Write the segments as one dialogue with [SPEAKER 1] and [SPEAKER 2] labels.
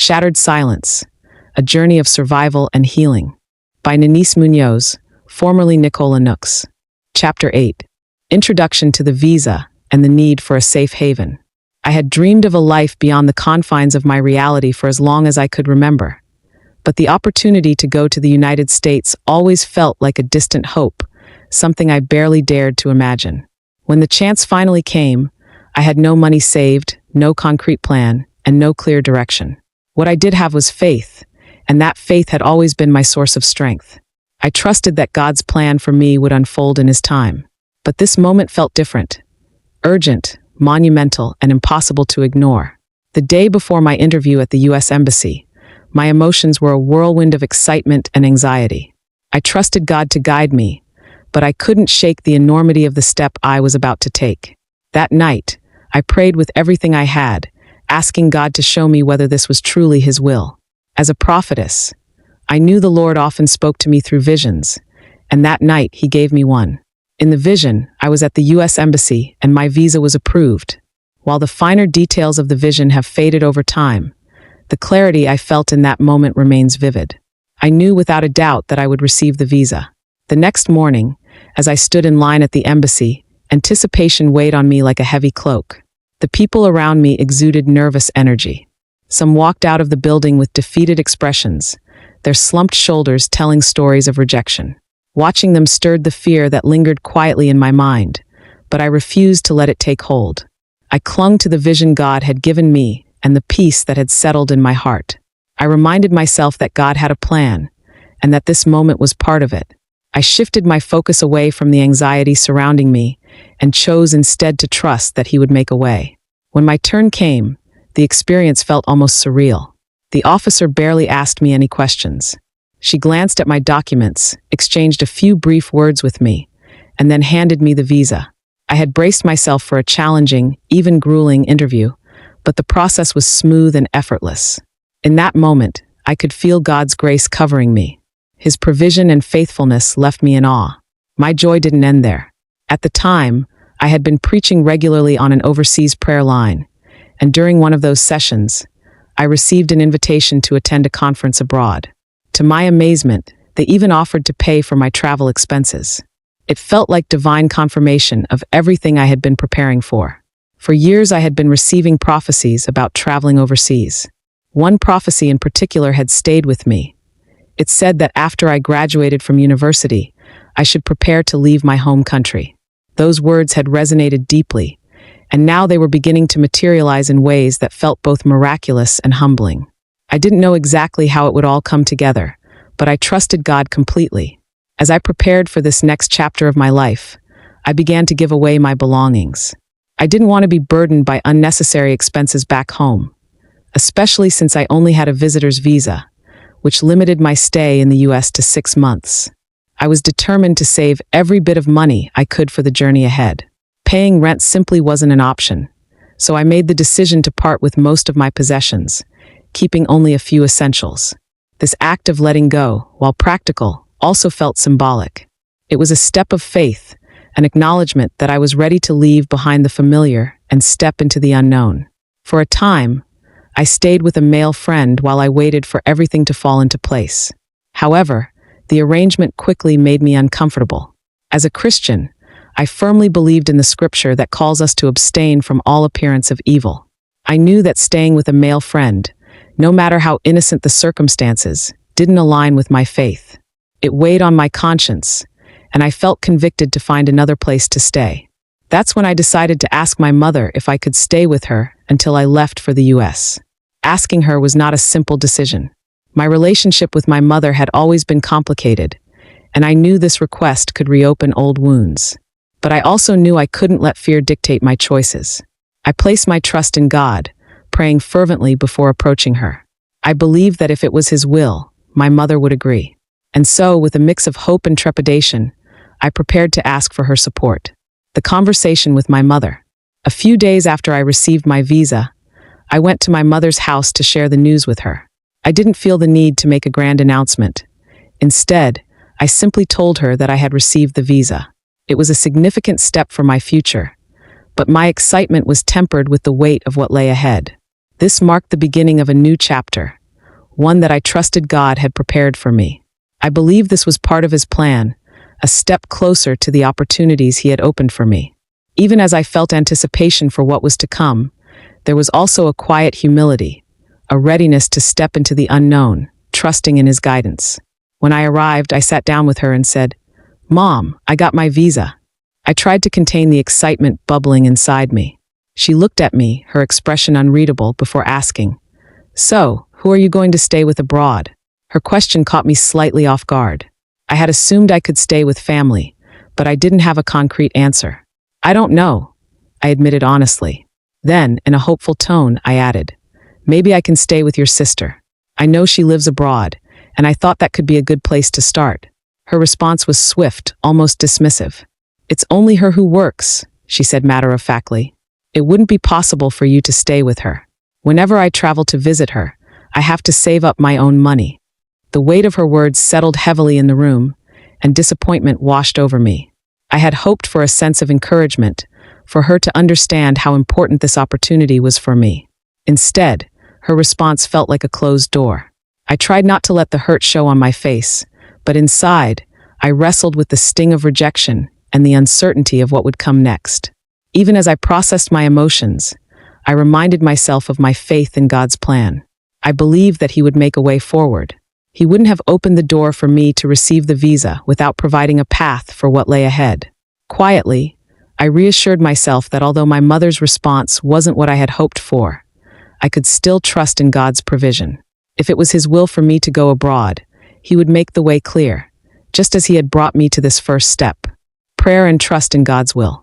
[SPEAKER 1] Shattered Silence, A Journey of Survival and Healing, by Nanice Munoz, formerly Nicola Nooks. Chapter 8. Introduction to the Visa and the Need for a Safe Haven. I had dreamed of a life beyond the confines of my reality for as long as I could remember. But the opportunity to go to the United States always felt like a distant hope, something I barely dared to imagine. When the chance finally came, I had no money saved, no concrete plan, and no clear direction. What I did have was faith, and that faith had always been my source of strength. I trusted that God's plan for me would unfold in His time. But this moment felt different, urgent, monumental, and impossible to ignore. The day before my interview at the U.S. Embassy, my emotions were a whirlwind of excitement and anxiety. I trusted God to guide me, but I couldn't shake the enormity of the step I was about to take. That night, I prayed with everything I had, asking God to show me whether this was truly His will. As a prophetess, I knew the Lord often spoke to me through visions, and that night He gave me one. In the vision, I was at the U.S. Embassy and my visa was approved. While the finer details of the vision have faded over time, the clarity I felt in that moment remains vivid. I knew without a doubt that I would receive the visa. The next morning, as I stood in line at the embassy, anticipation weighed on me like a heavy cloak. The people around me exuded nervous energy. Some walked out of the building with defeated expressions, their slumped shoulders telling stories of rejection. Watching them stirred the fear that lingered quietly in my mind, but I refused to let it take hold. I clung to the vision God had given me and the peace that had settled in my heart. I reminded myself that God had a plan, and that this moment was part of it. I shifted my focus away from the anxiety surrounding me and chose instead to trust that He would make a way. When my turn came, the experience felt almost surreal. The officer barely asked me any questions. She glanced at my documents, exchanged a few brief words with me, and then handed me the visa. I had braced myself for a challenging, even grueling interview, but the process was smooth and effortless. In that moment, I could feel God's grace covering me. His provision and faithfulness left me in awe. My joy didn't end there. At the time, I had been preaching regularly on an overseas prayer line, and during one of those sessions, I received an invitation to attend a conference abroad. To my amazement, they even offered to pay for my travel expenses. It felt like divine confirmation of everything I had been preparing for. For years, I had been receiving prophecies about traveling overseas. One prophecy in particular had stayed with me. It said that after I graduated from university, I should prepare to leave my home country. Those words had resonated deeply, and now they were beginning to materialize in ways that felt both miraculous and humbling. I didn't know exactly how it would all come together, but I trusted God completely. As I prepared for this next chapter of my life, I began to give away my belongings. I didn't want to be burdened by unnecessary expenses back home, especially since I only had a visitor's visa, which limited my stay in the U.S. to 6 months. I was determined to save every bit of money I could for the journey ahead. Paying rent simply wasn't an option, so I made the decision to part with most of my possessions, keeping only a few essentials. This act of letting go, while practical, also felt symbolic. It was a step of faith, an acknowledgement that I was ready to leave behind the familiar and step into the unknown. For a time, I stayed with a male friend while I waited for everything to fall into place. However, the arrangement quickly made me uncomfortable. As a Christian, I firmly believed in the scripture that calls us to abstain from all appearance of evil. I knew that staying with a male friend, no matter how innocent the circumstances, didn't align with my faith. It weighed on my conscience, and I felt convicted to find another place to stay. That's when I decided to ask my mother if I could stay with her until I left for the U.S. Asking her was not a simple decision. My relationship with my mother had always been complicated, and I knew this request could reopen old wounds. But I also knew I couldn't let fear dictate my choices. I placed my trust in God, praying fervently before approaching her. I believed that if it was His will, my mother would agree. And so, with a mix of hope and trepidation, I prepared to ask for her support. The conversation with my mother. A few days after I received my visa, I went to my mother's house to share the news with her. I didn't feel the need to make a grand announcement. Instead, I simply told her that I had received the visa. It was a significant step for my future, but my excitement was tempered with the weight of what lay ahead. This marked the beginning of a new chapter, one that I trusted God had prepared for me. I believed this was part of His plan, a step closer to the opportunities He had opened for me. Even as I felt anticipation for what was to come, there was also a quiet humility, a readiness to step into the unknown, trusting in His guidance. When I arrived, I sat down with her and said, "Mom, I got my visa." I tried to contain the excitement bubbling inside me. She looked at me, her expression unreadable, before asking, "So, who are you going to stay with abroad?" Her question caught me slightly off guard. I had assumed I could stay with family, but I didn't have a concrete answer. "I don't know," I admitted honestly. Then, in a hopeful tone, I added, "Maybe I can stay with your sister. I know she lives abroad, and I thought that could be a good place to start." Her response was swift, almost dismissive. "It's only her who works," she said matter-of-factly. "It wouldn't be possible for you to stay with her. Whenever I travel to visit her, I have to save up my own money." The weight of her words settled heavily in the room, and disappointment washed over me. I had hoped for a sense of encouragement, for her to understand how important this opportunity was for me. Instead, her response felt like a closed door. I tried not to let the hurt show on my face, but inside, I wrestled with the sting of rejection and the uncertainty of what would come next. Even as I processed my emotions, I reminded myself of my faith in God's plan. I believed that He would make a way forward. He wouldn't have opened the door for me to receive the visa without providing a path for what lay ahead. Quietly, I reassured myself that although my mother's response wasn't what I had hoped for, I could still trust in God's provision. If it was His will for me to go abroad, He would make the way clear, just as He had brought me to this first step. Prayer and trust in God's will.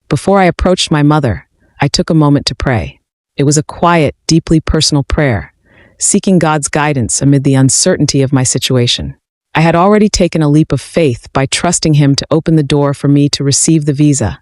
[SPEAKER 1] Before I approached my mother, I took a moment to pray. It was a quiet, deeply personal prayer, seeking God's guidance amid the uncertainty of my situation. I had already taken a leap of faith by trusting Him to open the door for me to receive the visa,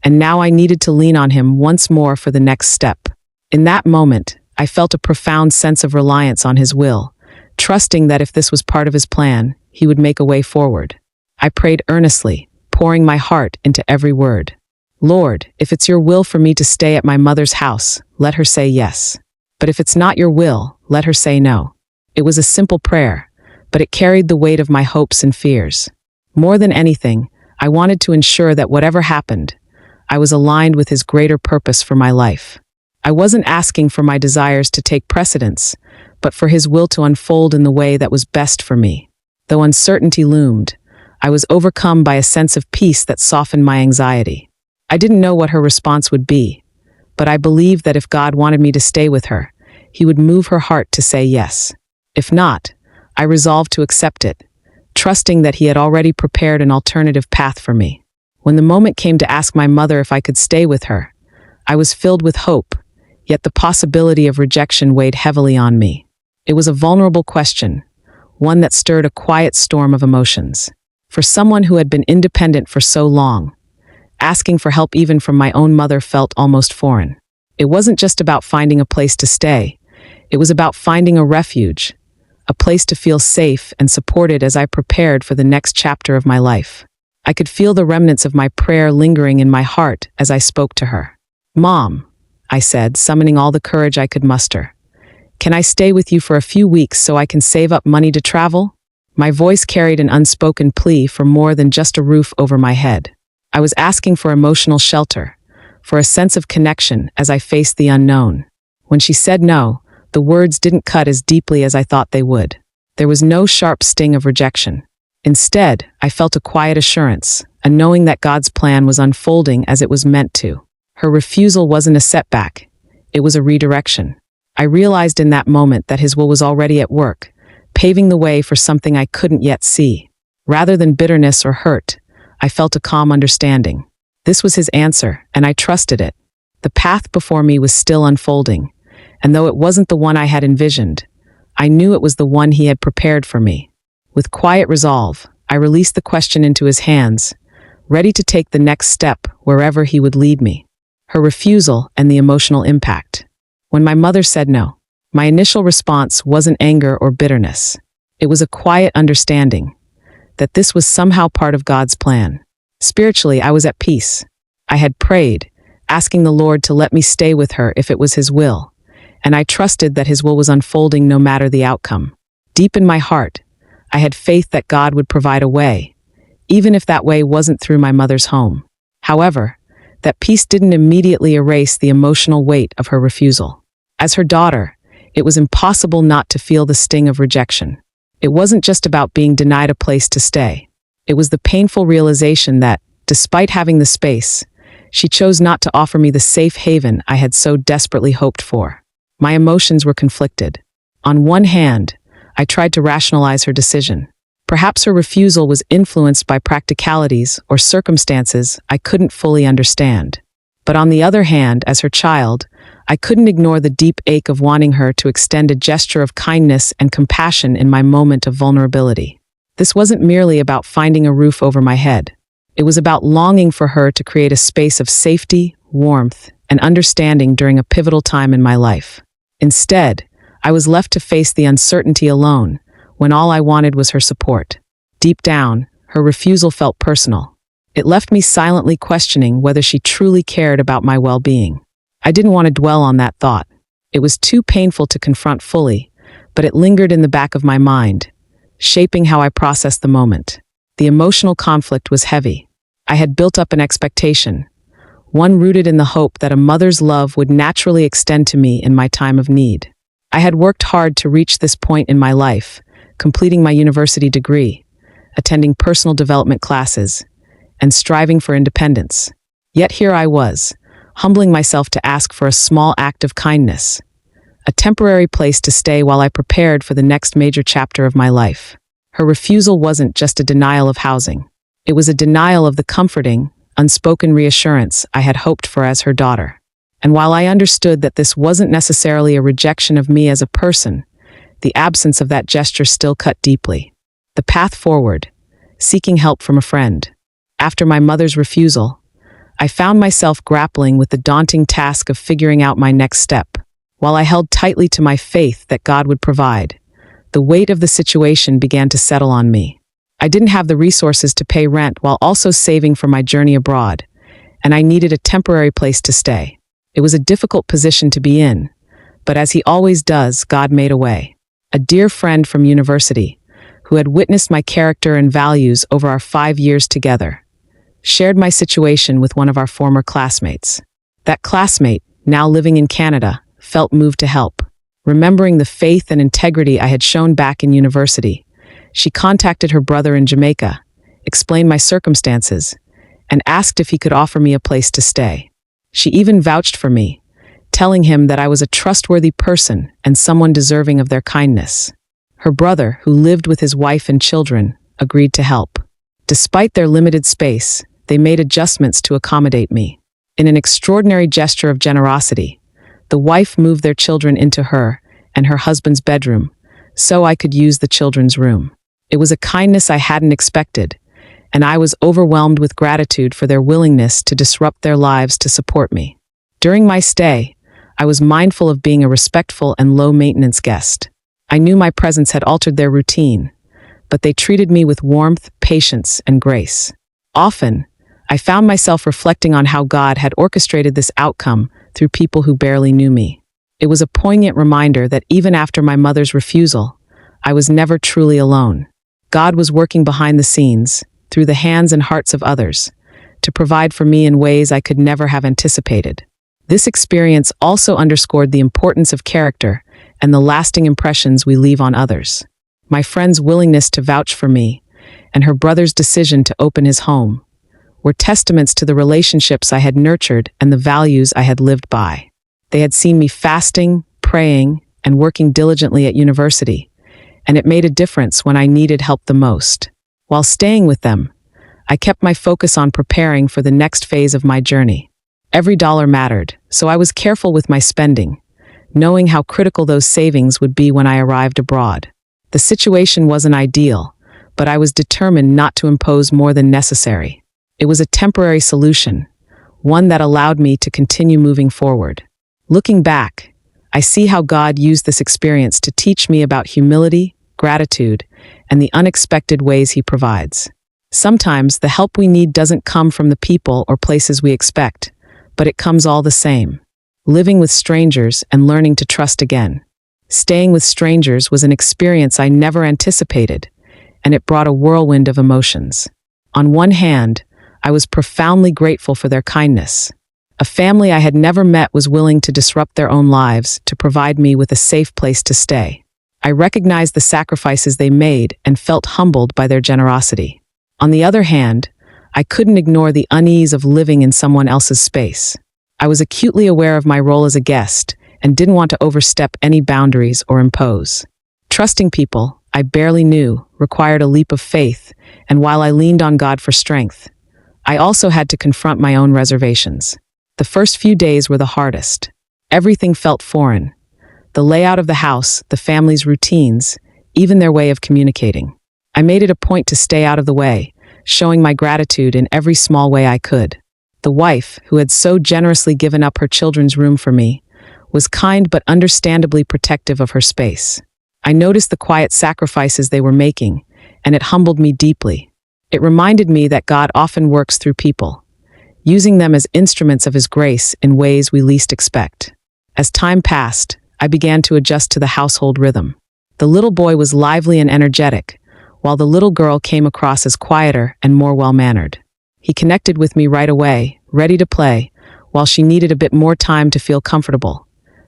[SPEAKER 1] and now I needed to lean on Him once more for the next step. In that moment, I felt a profound sense of reliance on His will, trusting that if this was part of His plan, He would make a way forward. I prayed earnestly, pouring my heart into every word. "Lord, if it's your will for me to stay at my mother's house, let her say yes. But if it's not your will, let her say no." It was a simple prayer, but it carried the weight of my hopes and fears. More than anything, I wanted to ensure that whatever happened, I was aligned with His greater purpose for my life. I wasn't asking for my desires to take precedence, but for His will to unfold in the way that was best for me. Though uncertainty loomed, I was overcome by a sense of peace that softened my anxiety. I didn't know what her response would be, but I believed that if God wanted me to stay with her, He would move her heart to say yes. If not, I resolved to accept it, trusting that He had already prepared an alternative path for me. When the moment came to ask my mother if I could stay with her, I was filled with hope, yet the possibility of rejection weighed heavily on me. It was a vulnerable question, one that stirred a quiet storm of emotions. For someone who had been independent for so long, asking for help even from my own mother felt almost foreign. It wasn't just about finding a place to stay. It was about finding a refuge, a place to feel safe and supported as I prepared for the next chapter of my life. I could feel the remnants of my prayer lingering in my heart as I spoke to her. "Mom," I said, summoning all the courage I could muster, "can I stay with you for a few weeks so I can save up money to travel?" My voice carried an unspoken plea for more than just a roof over my head. I was asking for emotional shelter, for a sense of connection as I faced the unknown. When she said no, the words didn't cut as deeply as I thought they would. There was no sharp sting of rejection. Instead, I felt a quiet assurance, a knowing that God's plan was unfolding as it was meant to. Her refusal wasn't a setback, it was a redirection. I realized in that moment that His will was already at work, paving the way for something I couldn't yet see. Rather than bitterness or hurt, I felt a calm understanding. This was His answer, and I trusted it. The path before me was still unfolding, and though it wasn't the one I had envisioned, I knew it was the one He had prepared for me. With quiet resolve, I released the question into His hands, ready to take the next step wherever He would lead me. Her refusal and the emotional impact. When my mother said no, my initial response wasn't anger or bitterness. It was a quiet understanding that this was somehow part of God's plan. Spiritually, I was at peace. I had prayed, asking the Lord to let me stay with her if it was His will, and I trusted that His will was unfolding no matter the outcome. Deep in my heart, I had faith that God would provide a way, even if that way wasn't through my mother's home. However, that peace didn't immediately erase the emotional weight of her refusal. As her daughter, it was impossible not to feel the sting of rejection. It wasn't just about being denied a place to stay. It was the painful realization that, despite having the space, she chose not to offer me the safe haven I had so desperately hoped for. My emotions were conflicted. On one hand, I tried to rationalize her decision. Perhaps her refusal was influenced by practicalities or circumstances I couldn't fully understand. But on the other hand, as her child, I couldn't ignore the deep ache of wanting her to extend a gesture of kindness and compassion in my moment of vulnerability. This wasn't merely about finding a roof over my head. It was about longing for her to create a space of safety, warmth, and understanding during a pivotal time in my life. Instead, I was left to face the uncertainty alone, when all I wanted was her support. Deep down, her refusal felt personal. It left me silently questioning whether she truly cared about my well-being. I didn't want to dwell on that thought. It was too painful to confront fully, but it lingered in the back of my mind, shaping how I processed the moment. The emotional conflict was heavy. I had built up an expectation, one rooted in the hope that a mother's love would naturally extend to me in my time of need. I had worked hard to reach this point in my life, completing my university degree, attending personal development classes, and striving for independence. Yet here I was, humbling myself to ask for a small act of kindness, a temporary place to stay while I prepared for the next major chapter of my life. Her refusal wasn't just a denial of housing. It was a denial of the comforting, unspoken reassurance I had hoped for as her daughter. And while I understood that this wasn't necessarily a rejection of me as a person, the absence of that gesture still cut deeply. The path forward, seeking help from a friend. After my mother's refusal, I found myself grappling with the daunting task of figuring out my next step. While I held tightly to my faith that God would provide, the weight of the situation began to settle on me. I didn't have the resources to pay rent while also saving for my journey abroad, and I needed a temporary place to stay. It was a difficult position to be in, but as He always does, God made a way. A dear friend from university, who had witnessed my character and values over our 5 years together, shared my situation with one of our former classmates. That classmate, now living in Canada, felt moved to help. Remembering the faith and integrity I had shown back in university, she contacted her brother in Jamaica, explained my circumstances, and asked if he could offer me a place to stay. She even vouched for me, telling him that I was a trustworthy person and someone deserving of their kindness. Her brother, who lived with his wife and children, agreed to help. Despite their limited space, they made adjustments to accommodate me. In an extraordinary gesture of generosity, the wife moved their children into her and her husband's bedroom, so I could use the children's room. It was a kindness I hadn't expected, and I was overwhelmed with gratitude for their willingness to disrupt their lives to support me. During my stay, I was mindful of being a respectful and low-maintenance guest. I knew my presence had altered their routine, but they treated me with warmth, patience, and grace. Often, I found myself reflecting on how God had orchestrated this outcome through people who barely knew me. It was a poignant reminder that even after my mother's refusal, I was never truly alone. God was working behind the scenes, through the hands and hearts of others, to provide for me in ways I could never have anticipated. This experience also underscored the importance of character and the lasting impressions we leave on others. My friend's willingness to vouch for me, and her brother's decision to open his home, were testaments to the relationships I had nurtured and the values I had lived by. They had seen me fasting, praying, and working diligently at university, and it made a difference when I needed help the most. While staying with them, I kept my focus on preparing for the next phase of my journey. Every dollar mattered, so I was careful with my spending, knowing how critical those savings would be when I arrived abroad. The situation wasn't ideal, but I was determined not to impose more than necessary. It was a temporary solution, one that allowed me to continue moving forward. Looking back, I see how God used this experience to teach me about humility, gratitude, and the unexpected ways He provides. Sometimes the help we need doesn't come from the people or places we expect, but it comes all the same. living with strangers and learning to trust again. Staying with strangers was an experience I never anticipated, and it brought a whirlwind of emotions. On one hand, I was profoundly grateful for their kindness. A family I had never met was willing to disrupt their own lives to provide me with a safe place to stay. I recognized the sacrifices they made and felt humbled by their generosity. On the other hand, I couldn't ignore the unease of living in someone else's space. I was acutely aware of my role as a guest and didn't want to overstep any boundaries or impose. Trusting people I barely knew required a leap of faith, and while I leaned on God for strength, I also had to confront my own reservations. The first few days were the hardest. Everything felt foreign. The layout of the house, the family's routines, even their way of communicating. I made it a point to stay out of the way, showing my gratitude in every small way I could. The wife, who had so generously given up her children's room for me, was kind but understandably protective of her space. I noticed the quiet sacrifices they were making, and it humbled me deeply. It reminded me that God often works through people, using them as instruments of His grace in ways we least expect. As time passed, I began to adjust to the household rhythm. The little boy was lively and energetic, while the little girl came across as quieter and more well-mannered. He connected with me right away, ready to play, while she needed a bit more time to feel comfortable.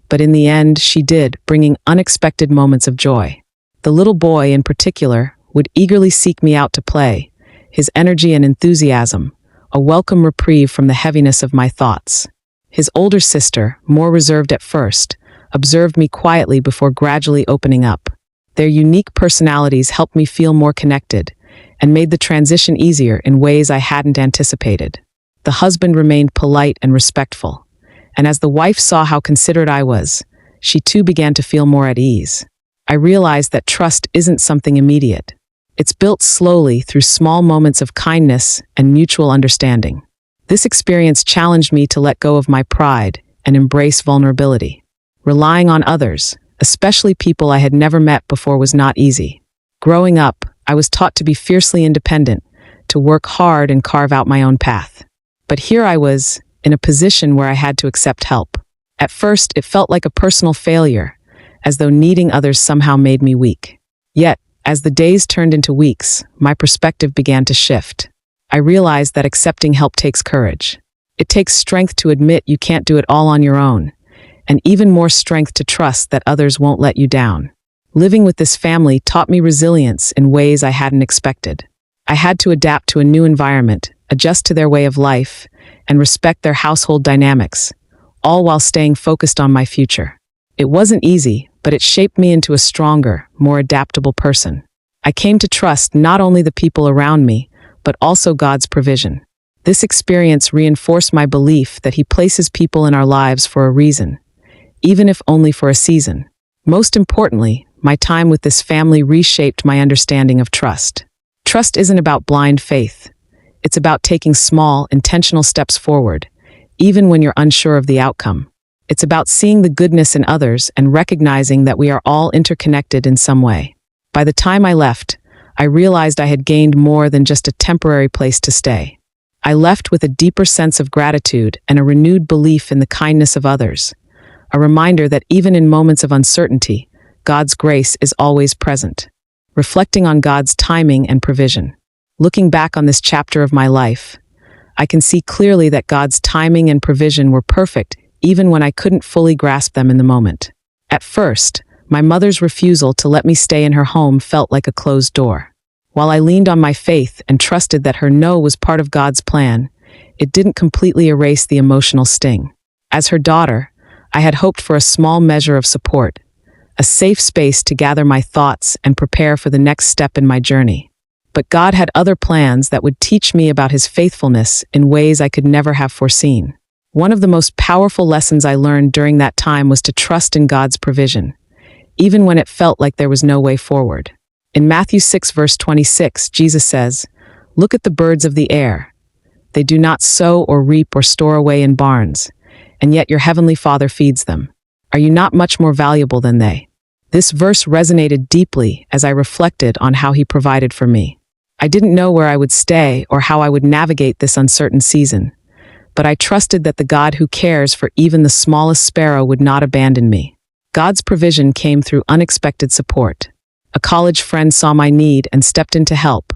[SPEAKER 1] But in the end, she did, bringing unexpected moments of joy. The little boy, in particular, would eagerly seek me out to play, his energy and enthusiasm, a welcome reprieve from the heaviness of my thoughts. His older sister, more reserved at first, observed me quietly before gradually opening up. Their unique personalities helped me feel more connected and made the transition easier in ways I hadn't anticipated. The husband remained polite and respectful, and as the wife saw how considerate I was, she too began to feel more at ease. I realized that trust isn't something immediate. It's built slowly through small moments of kindness and mutual understanding. This experience challenged me to let go of my pride and embrace vulnerability. Relying on others, especially people I had never met before, was not easy. Growing up, I was taught to be fiercely independent, to work hard and carve out my own path. But here I was, in a position where I had to accept help. At first, it felt like a personal failure, as though needing others somehow made me weak. Yet, as the days turned into weeks, my perspective began to shift. I realized that accepting help takes courage. It takes strength to admit you can't do it all on your own, and even more strength to trust that others won't let you down. Living with this family taught me resilience in ways I hadn't expected. I had to adapt to a new environment, adjust to their way of life, and respect their household dynamics, all while staying focused on my future. It wasn't easy, but it shaped me into a stronger, more adaptable person. I came to trust not only the people around me, but also God's provision. This experience reinforced my belief that He places people in our lives for a reason, even if only for a season. Most importantly, my time with this family reshaped my understanding of trust. Trust isn't about blind faith. It's about taking small, intentional steps forward, even when you're unsure of the outcome. It's about seeing the goodness in others and recognizing that we are all interconnected in some way. By the time I left, I realized I had gained more than just a temporary place to stay. I left with a deeper sense of gratitude and a renewed belief in the kindness of others, a reminder that even in moments of uncertainty, God's grace is always present. Reflecting on God's timing and provision. Looking back on this chapter of my life, I can see clearly that God's timing and provision were perfect even when I couldn't fully grasp them in the moment. At first, my mother's refusal to let me stay in her home felt like a closed door. While I leaned on my faith and trusted that her no was part of God's plan, it didn't completely erase the emotional sting. As her daughter, I had hoped for a small measure of support, a safe space to gather my thoughts and prepare for the next step in my journey. But God had other plans that would teach me about His faithfulness in ways I could never have foreseen. One of the most powerful lessons I learned during that time was to trust in God's provision, even when it felt like there was no way forward. In Matthew 6 verse 26, Jesus says, "Look at the birds of the air. They do not sow or reap or store away in barns, and yet your heavenly Father feeds them. Are you not much more valuable than they?" This verse resonated deeply as I reflected on how He provided for me. I didn't know where I would stay or how I would navigate this uncertain season, but I trusted that the God who cares for even the smallest sparrow would not abandon me. God's provision came through unexpected support. A college friend saw my need and stepped in to help,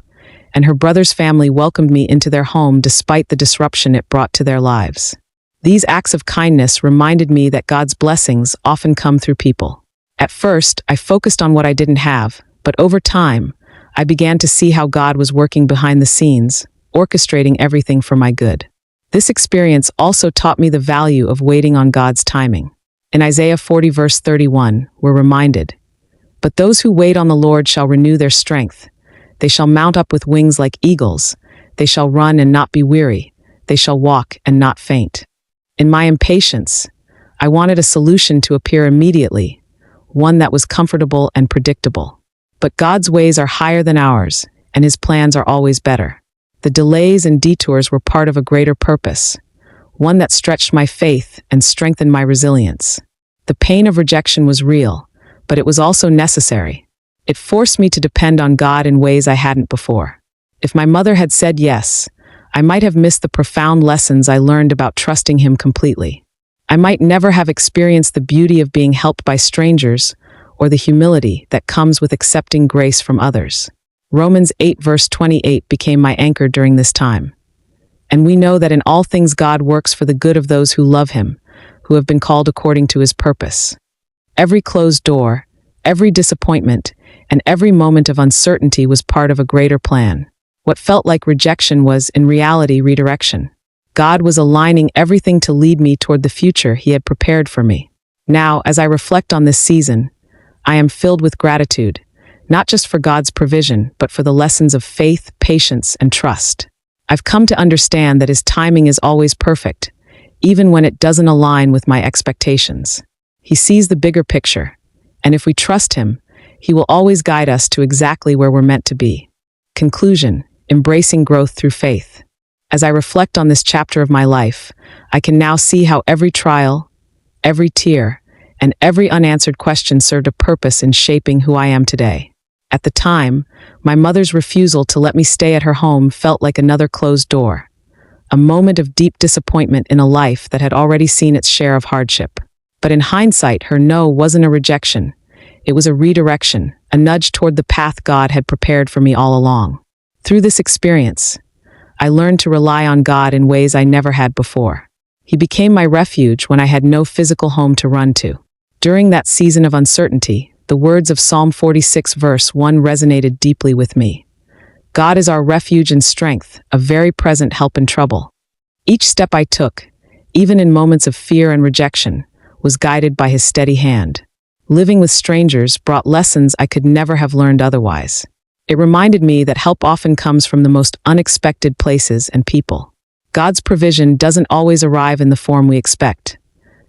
[SPEAKER 1] and her brother's family welcomed me into their home despite the disruption it brought to their lives. These acts of kindness reminded me that God's blessings often come through people. At first, I focused on what I didn't have, but over time, I began to see how God was working behind the scenes, orchestrating everything for my good. This experience also taught me the value of waiting on God's timing. In Isaiah 40 verse 31, we're reminded, "But those who wait on the Lord shall renew their strength. They shall mount up with wings like eagles. They shall run and not be weary. They shall walk and not faint." In my impatience, I wanted a solution to appear immediately, one that was comfortable and predictable. But God's ways are higher than ours, and His plans are always better. The delays and detours were part of a greater purpose, one that stretched my faith and strengthened my resilience. The pain of rejection was real, but it was also necessary. It forced me to depend on God in ways I hadn't before. If my mother had said yes, I might have missed the profound lessons I learned about trusting Him completely. I might never have experienced the beauty of being helped by strangers or the humility that comes with accepting grace from others. Romans 8 verse 28 became my anchor during this time. And we know that in all things God works for the good of those who love Him, who have been called according to His purpose. Every closed door, every disappointment, and every moment of uncertainty was part of a greater plan. What felt like rejection was, in reality, redirection. God was aligning everything to lead me toward the future He had prepared for me. Now, as I reflect on this season, I am filled with gratitude, not just for God's provision, but for the lessons of faith, patience, and trust. I've come to understand that His timing is always perfect, even when it doesn't align with my expectations. He sees the bigger picture, and if we trust Him, He will always guide us to exactly where we're meant to be. Conclusion: embracing growth through faith. As I reflect on this chapter of my life, I can now see how every trial, every tear, and every unanswered question served a purpose in shaping who I am today. At the time, my mother's refusal to let me stay at her home felt like another closed door, a moment of deep disappointment in a life that had already seen its share of hardship. But in hindsight, her no wasn't a rejection. It was a redirection, a nudge toward the path God had prepared for me all along. Through this experience, I learned to rely on God in ways I never had before. He became my refuge when I had no physical home to run to. During that season of uncertainty, the words of Psalm 46 verse 1 resonated deeply with me. God is our refuge and strength, a very present help in trouble. Each step I took, even in moments of fear and rejection, was guided by His steady hand. Living with strangers brought lessons I could never have learned otherwise. It reminded me that help often comes from the most unexpected places and people. God's provision doesn't always arrive in the form we expect.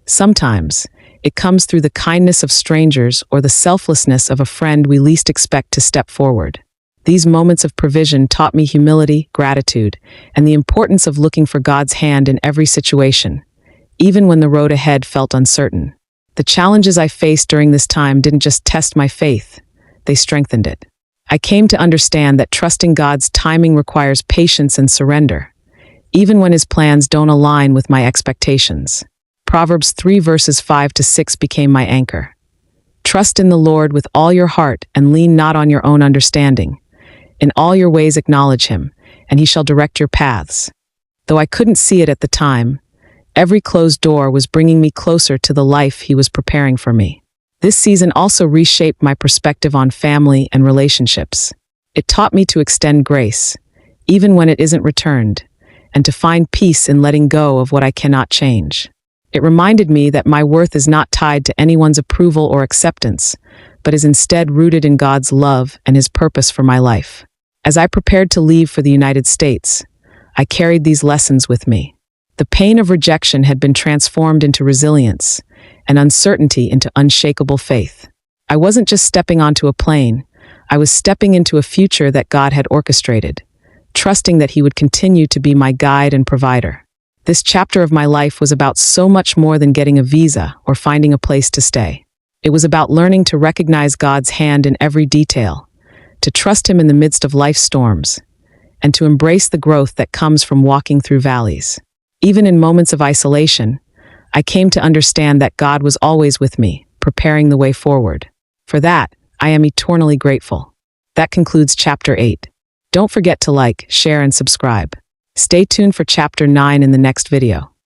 [SPEAKER 1] Sometimes, it comes through the kindness of strangers or the selflessness of a friend we least expect to step forward. These moments of provision taught me humility, gratitude, and the importance of looking for God's hand in every situation, even when the road ahead felt uncertain. The challenges I faced during this time didn't just test my faith, they strengthened it. I came to understand that trusting God's timing requires patience and surrender, even when His plans don't align with my expectations. Proverbs 3 verses 5 to 6 became my anchor. Trust in the Lord with all your heart and lean not on your own understanding. In all your ways acknowledge Him, and He shall direct your paths. Though I couldn't see it at the time, every closed door was bringing me closer to the life He was preparing for me. This season also reshaped my perspective on family and relationships. It taught me to extend grace, even when it isn't returned, and to find peace in letting go of what I cannot change. It reminded me that my worth is not tied to anyone's approval or acceptance, but is instead rooted in God's love and His purpose for my life. As I prepared to leave for the United States, I carried these lessons with me. The pain of rejection had been transformed into resilience, and uncertainty into unshakable faith. I wasn't just stepping onto a plane, I was stepping into a future that God had orchestrated, trusting that He would continue to be my guide and provider. This chapter of my life was about so much more than getting a visa or finding a place to stay. It was about learning to recognize God's hand in every detail, to trust Him in the midst of life's storms, and to embrace the growth that comes from walking through valleys. Even in moments of isolation, I came to understand that God was always with me, preparing the way forward. For that, I am eternally grateful. That concludes Chapter 8. Don't forget to like, share, and subscribe. Stay tuned for Chapter 9 in the next video.